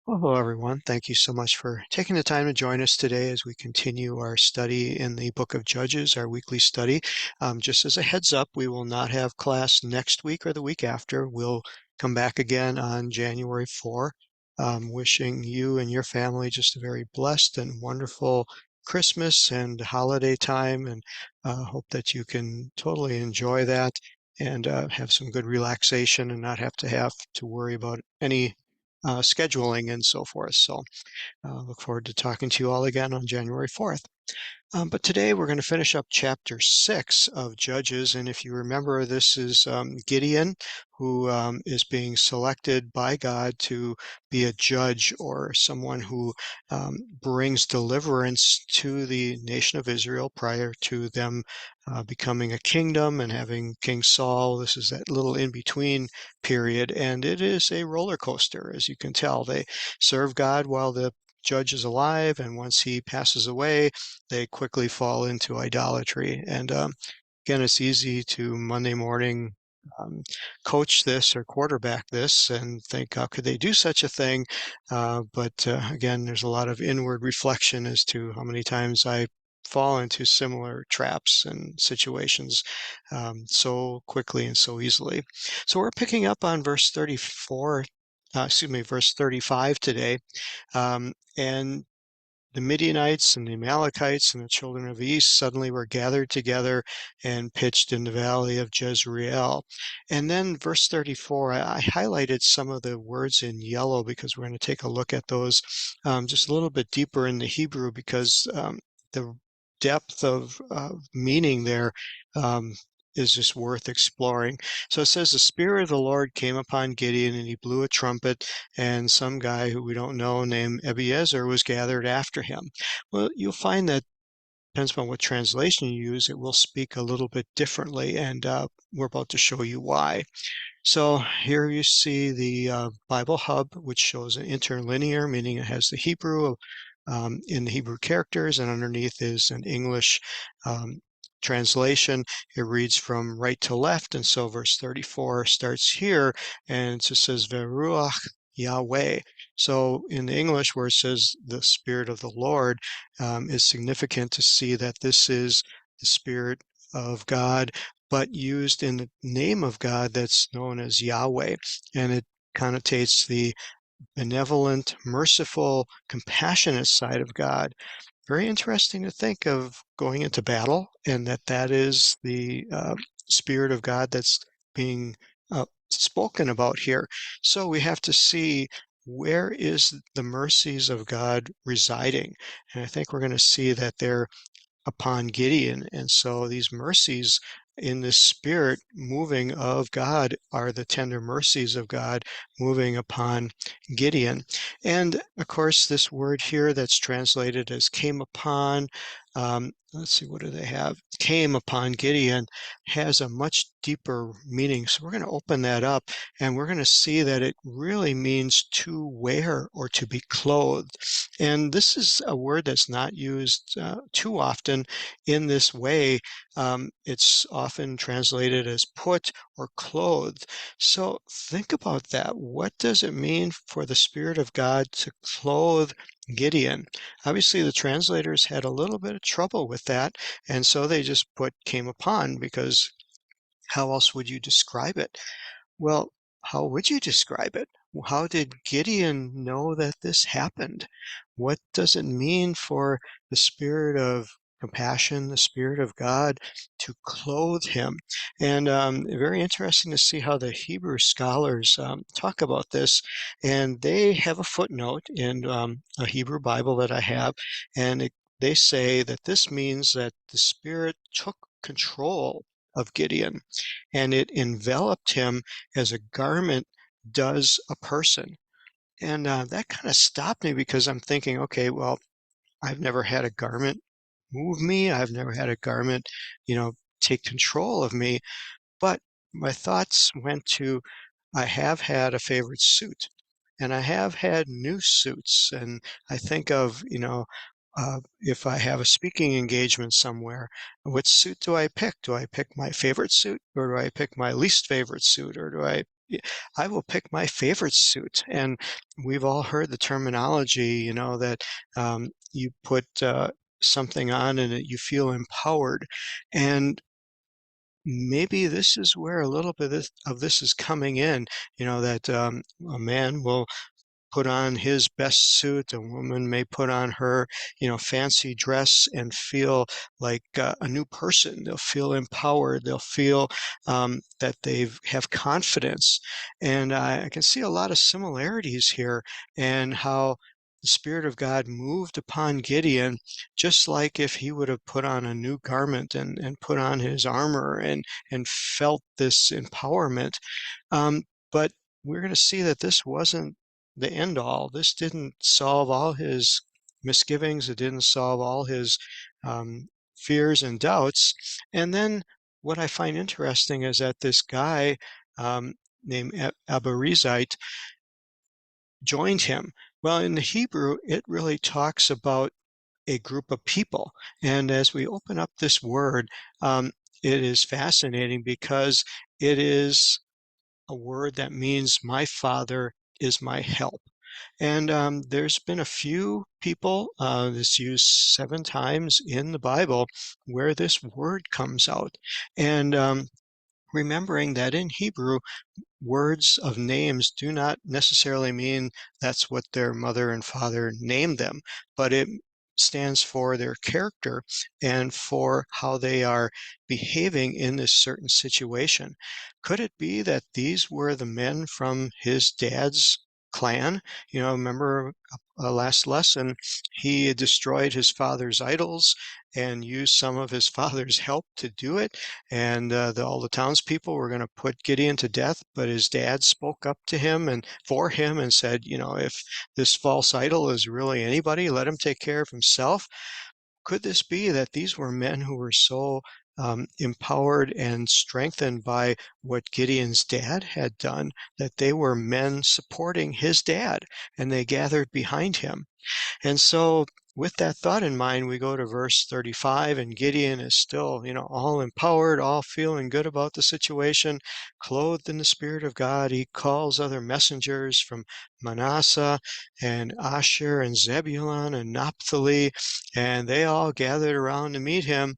Well, hello, everyone. Thank you so much for taking the time to join us today as we continue our study in the book of Judges, our weekly study. Just as a heads up, we will not have class next week or the week after. We'll come back again on January 4. Wishing you and your family just a very blessed and wonderful Christmas and holiday time, and hope that you can totally enjoy that and have some good relaxation and not have to worry about any scheduling and so forth. So look forward to talking to you all again on January 4th. But today we're going to finish up chapter 6 of Judges. And if you remember, this is Gideon, who is being selected by God to be a judge or someone who brings deliverance to the nation of Israel prior to them becoming a kingdom and having King Saul. This is that little in-between period. And it is a roller coaster, as you can tell. They serve God while the judge is alive, and once he passes away, they quickly fall into idolatry. And again, it's easy to Monday morning um, coach this or quarterback this and think, how could they do such a thing? But again, there's a lot of inward reflection as to how many times I fall into similar traps and situations so quickly and so easily. So we're picking up on verse 34, verse 35 today. And the Midianites and the Amalekites and the children of the east suddenly were gathered together and pitched in the valley of Jezreel. And then verse 34, I highlighted some of the words in yellow because we're going to take a look at those just a little bit deeper in the Hebrew, because the depth of meaning there um, is just worth exploring. So it says, the Spirit of the Lord came upon Gideon, and he blew a trumpet, and some guy who we don't know named Ebiezer was gathered after him. Well, you'll find that depends on what translation you use, it will speak a little bit differently, and we're about to show you why. So here you see the Bible Hub, which shows an interlinear, meaning it has the Hebrew in the Hebrew characters, and underneath is an English um, translation. It reads from right to left, and so verse 34 starts here, and it just says Veruach Yahweh. So in the English, where it says the Spirit of the Lord, is significant to see that this is the Spirit of God, but used in the name of God that's known as Yahweh. And it connotates the benevolent, merciful, compassionate side of God. Very interesting to think of going into battle, and that is the Spirit of God that's being spoken about here. So we have to see, where is the mercies of God residing? And I think we're going to see that they're upon Gideon. And so these mercies in this spirit moving of God are the tender mercies of God moving upon Gideon. And of course, this word here that's translated as came upon, let's see, what do they have? Came upon Gideon has a much deeper meaning. So we're going to open that up, and we're going to see that it really means to wear or to be clothed. And this is a word that's not used too often in this way. It's often translated as put or clothed. So think about that. What does it mean for the Spirit of God to clothe Gideon? Obviously, the translators had a little bit of trouble with that, and so they just put came upon, because how else would you describe it? Well, how would you describe it? How did Gideon know that this happened? What does it mean for the spirit of compassion, the spirit of God, to clothe him? And very interesting to see how the Hebrew scholars talk about this. And they have a footnote in a Hebrew Bible that I have, and they say that this means that the Spirit took control of Gideon, and it enveloped him as a garment does a person. And that kind of stopped me, because I'm thinking, okay, well, I've never had a garment move me. I've never had a garment, take control of me. But my thoughts went to, I have had a favorite suit, and I have had new suits. And I think of, if I have a speaking engagement somewhere, what suit do I pick? Do I pick my favorite suit, or do I pick my least favorite suit, or do I Yeah, I will pick my favorite suit. And we've all heard the terminology, that you put something on and you feel empowered. And maybe this is where a little bit of this is coming in, that a man will put on his best suit. A woman may put on her, fancy dress and feel like a new person. They'll feel empowered. They'll feel that they have confidence. And I can see a lot of similarities here and how the Spirit of God moved upon Gideon, just like if he would have put on a new garment and put on his armor and felt this empowerment. But we're going to see that this wasn't the end all. This didn't solve all his misgivings. It didn't solve all his fears and doubts. And then what I find interesting is that this guy named Abarizite joined him. Well, in the Hebrew, it really talks about a group of people. And as we open up this word, it is fascinating because it is a word that means my Father is my help. And there's been a few people, that's used 7 times in the Bible, where this word comes out. And remembering that in Hebrew, words of names do not necessarily mean that's what their mother and father named them, but it stands for their character and for how they are behaving in this certain situation. Could it be that these were the men from his dad's clan? Remember last lesson, he destroyed his father's idols and used some of his father's help to do it. And all the townspeople were going to put Gideon to death, but his dad spoke up to him and for him and said, if this false idol is really anybody, let him take care of himself. Could this be that these were men who were so empowered and strengthened by what Gideon's dad had done, that they were men supporting his dad and they gathered behind him? And so, with that thought in mind, we go to verse 35, and Gideon is still, all empowered, all feeling good about the situation, clothed in the Spirit of God. He calls other messengers from Manasseh and Asher and Zebulun and Naphtali, and they all gathered around to meet him.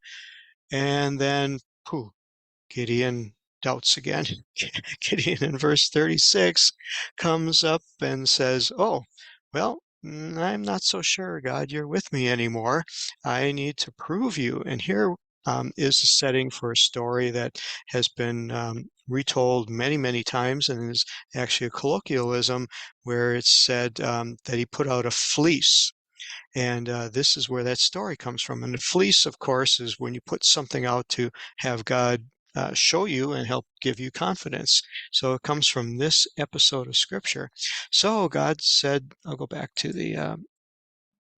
And then, pooh, Gideon doubts again. Gideon in verse 36 comes up and says, "Oh, well, I'm not so sure, God, you're with me anymore. I need to prove you." And here is a setting for a story that has been retold many, many times and is actually a colloquialism where it's said that he put out a fleece. And this is where that story comes from. And the fleece, of course, is when you put something out to have God show you and help give you confidence. So it comes from this episode of Scripture. So God said, I'll go back to the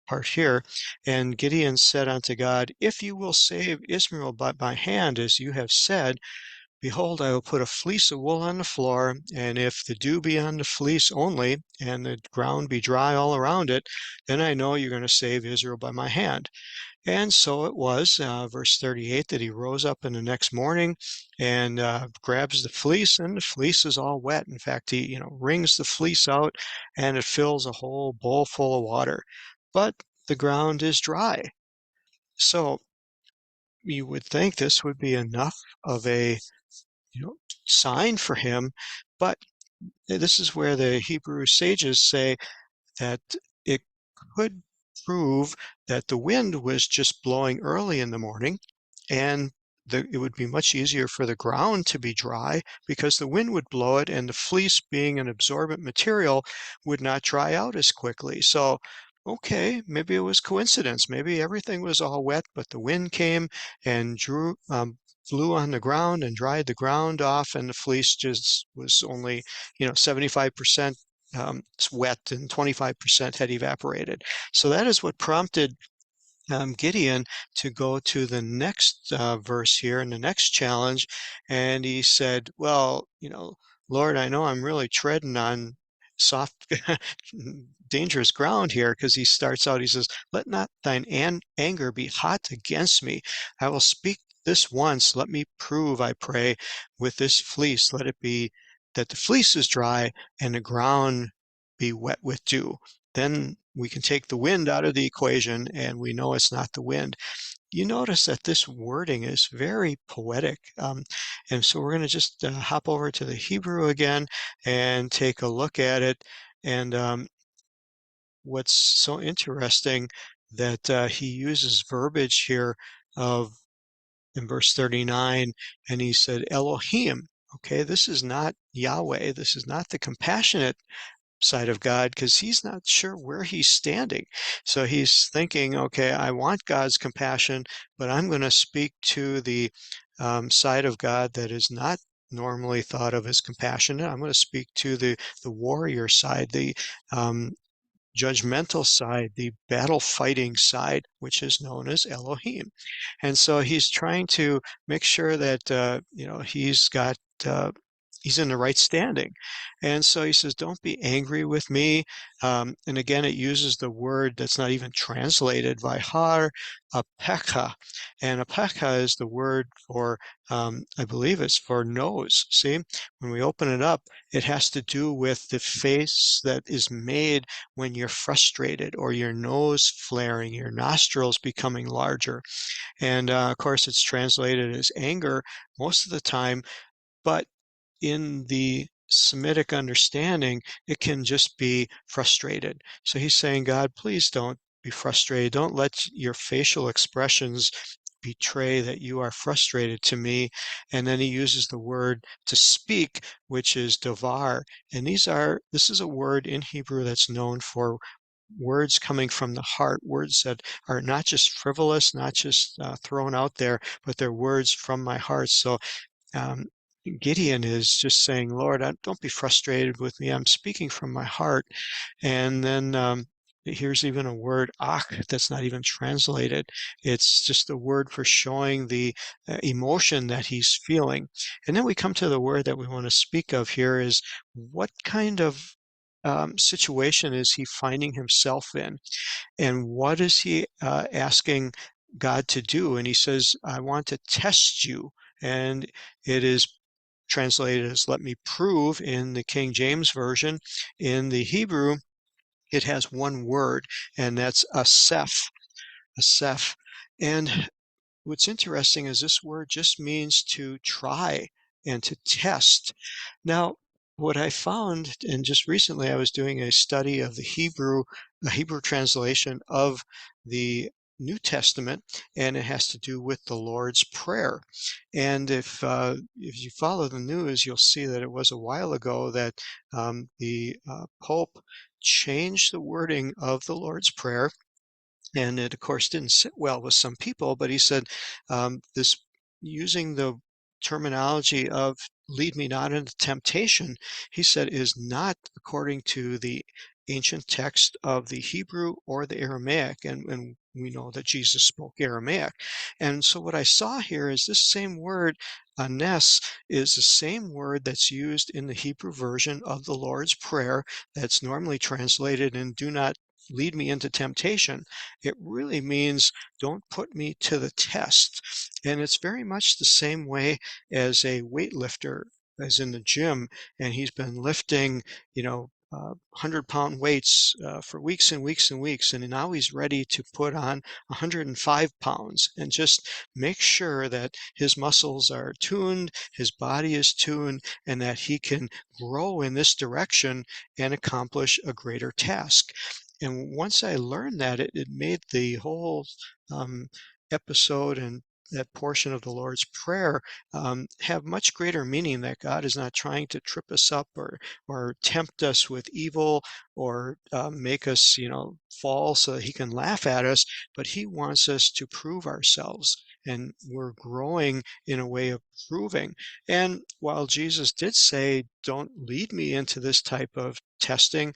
part here. And Gideon said unto God, "If you will save Israel by my hand, as you have said, behold, I will put a fleece of wool on the floor, and if the dew be on the fleece only, and the ground be dry all around it, then I know you're going to save Israel by my hand." And so it was, verse 38, that he rose up in the next morning and grabs the fleece, and the fleece is all wet. In fact, he, wrings the fleece out, and it fills a whole bowl full of water. But the ground is dry. So you would think this would be enough of a you know, sign for him. But this is where the Hebrew sages say that it could prove that the wind was just blowing early in the morning and it would be much easier for the ground to be dry because the wind would blow it and the fleece being an absorbent material would not dry out as quickly. So, okay, maybe it was coincidence. Maybe everything was all wet, but the wind came and flew on the ground and dried the ground off, and the fleece just was only, 75% wet and 25% had evaporated. So that is what prompted Gideon to go to the next verse here in the next challenge. And he said, "Well, Lord, I know I'm really treading on soft, dangerous ground here," because he starts out, he says, "Let not thine anger be hot against me. I will speak this once. Let me prove, I pray, with this fleece. Let it be that the fleece is dry and the ground be wet with dew. Then we can take the wind out of the equation and we know it's not the wind. You notice that this wording is very poetic. And so we're going to just hop over to the Hebrew again and take a look at it. And what's so interesting that he uses verbiage here of in verse 39, and he said, Elohim. Okay, this is not Yahweh. This is not the compassionate side of God because he's not sure where he's standing. So he's thinking, okay, I want God's compassion, but I'm going to speak to the side of God that is not normally thought of as compassionate. I'm going to speak to the warrior side, the um, judgmental side, the battle fighting side, which is known as Elohim. And so he's trying to make sure that he's in the right standing. And so he says, "Don't be angry with me." And again, it uses the word that's not even translated, vihar apekha, and apekha is the word for I believe it's for nose. See, when we open it up, it has to do with the face that is made when you're frustrated or your nose flaring, your nostrils becoming larger. And of course, it's translated as anger most of the time, but in the Semitic understanding, it can just be frustrated. So he's saying, God, please don't be frustrated. Don't let your facial expressions betray that you are frustrated to me. And then he uses the word to speak, which is davar. And this is a word in Hebrew that's known for words coming from the heart, words that are not just frivolous, not just thrown out there, but they're words from my heart. So um, Gideon is just saying, Lord, don't be frustrated with me. I'm speaking from my heart. And then here's even a word, ach, that's not even translated. It's just a word for showing the emotion that he's feeling. And then we come to the word that we want to speak of here is what kind of situation is he finding himself in? And what is he asking God to do? And he says, I want to test you. And it is translated as let me prove in the King James Version. In the Hebrew, it has one word, and that's aseph, aseph. And what's interesting is this word just means to try and to test. Now, what I found, and just recently I was doing a study of the Hebrew translation of the New Testament, and it has to do with the Lord's Prayer. And if you follow the news, you'll see that it was a while ago that the Pope changed the wording of the Lord's Prayer, and it, of course, didn't sit well with some people, but he said, this using the terminology of lead me not into temptation, he said, is not according to the ancient text of the Hebrew or the Aramaic. And we know that Jesus spoke Aramaic. And so what I saw here is this same word, anes, is the same word that's used in the Hebrew version of the Lord's Prayer that's normally translated in do not lead me into temptation. It really means don't put me to the test. And it's very much the same way as a weightlifter as in the gym, and he's been lifting, 100-pound weights for weeks and weeks and weeks, and now he's ready to put on 105 pounds and just make sure that his muscles are tuned, his body is tuned, and that he can grow in this direction and accomplish a greater task. And once I learned that, it made the whole um, episode and that portion of the Lord's Prayer have much greater meaning, that God is not trying to trip us up or tempt us with evil or make us, fall so that he can laugh at us, but he wants us to prove ourselves. And we're growing in a way of proving. And while Jesus did say, don't lead me into this type of testing,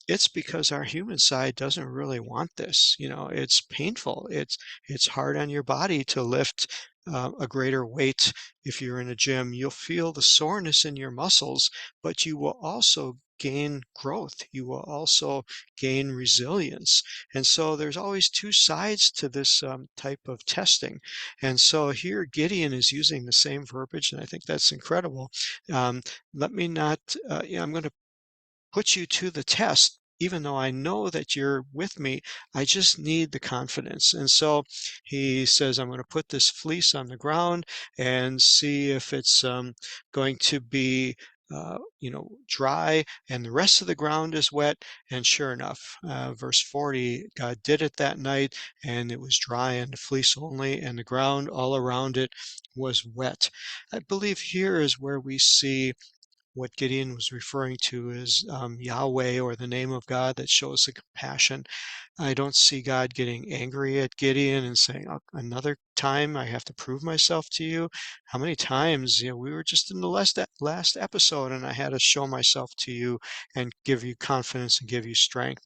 it's because our human side doesn't really want this. It's painful. It's hard on your body to lift a greater weight. If you're in a gym, you'll feel the soreness in your muscles, but you will also gain growth. You will also gain resilience. And so there's always two sides to this type of testing. And so here Gideon is using the same verbiage, and I think that's incredible. Um, Let me not, I'm going to put you to the test. Even though I know that you're with me, I just need the confidence. And so he says, I'm going to put this fleece on the ground and see if it's going to be, dry, and the rest of the ground is wet. And sure enough, verse 40, God did it that night, and it was dry and the fleece only, and the ground all around it was wet. I believe here is where we see what Gideon was referring to is Yahweh, or the name of God that shows the compassion. I don't see God getting angry at Gideon and saying, "Oh, another time I have to prove myself to you." How many times, we were just in the last episode, and I had to show myself to you and give you confidence and give you strength.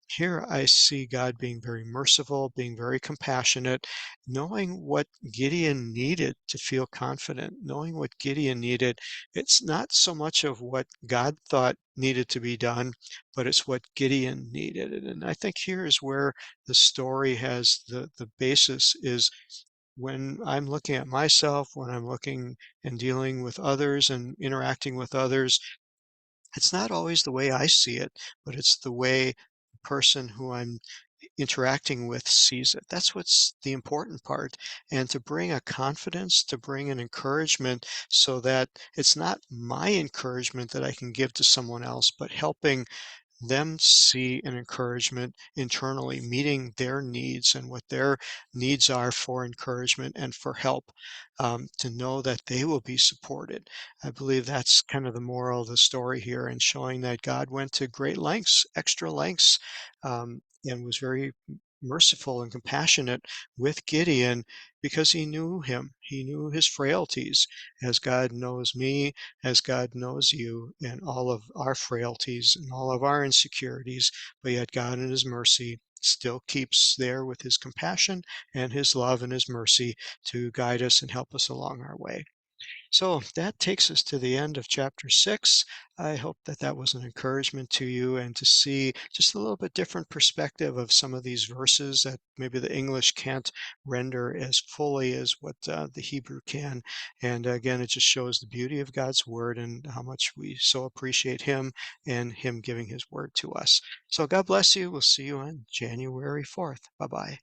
Here I see God being very merciful, being very compassionate, knowing what Gideon needed to feel confident, knowing what Gideon needed. It's not so much of what God thought needed to be done, but it's what Gideon needed. And I think here is where the story has the basis is when I'm looking at myself, when I'm looking and dealing with others and interacting with others, it's not always the way I see it, but it's the way the person who I'm interacting with sees it. That's what's the important part. And to bring a confidence, to bring an encouragement so that it's not my encouragement that I can give to someone else, but helping them see an encouragement internally, meeting their needs and what their needs are for encouragement and for help, to know that they will be supported. I believe that's kind of the moral of the story here, and showing that God went to great lengths, extra lengths, and was very merciful and compassionate with Gideon because he knew him. He knew his frailties, as God knows me, as God knows you, and all of our frailties and all of our insecurities, but yet God in his mercy still keeps there with his compassion and his love and his mercy to guide us and help us along our way. So that takes us to the end of chapter 6. I hope that that was an encouragement to you, and to see just a little bit different perspective of some of these verses that maybe the English can't render as fully as what the Hebrew can. And again, it just shows the beauty of God's word and how much we so appreciate Him and Him giving His word to us. So God bless you. We'll see you on January 4th. Bye bye.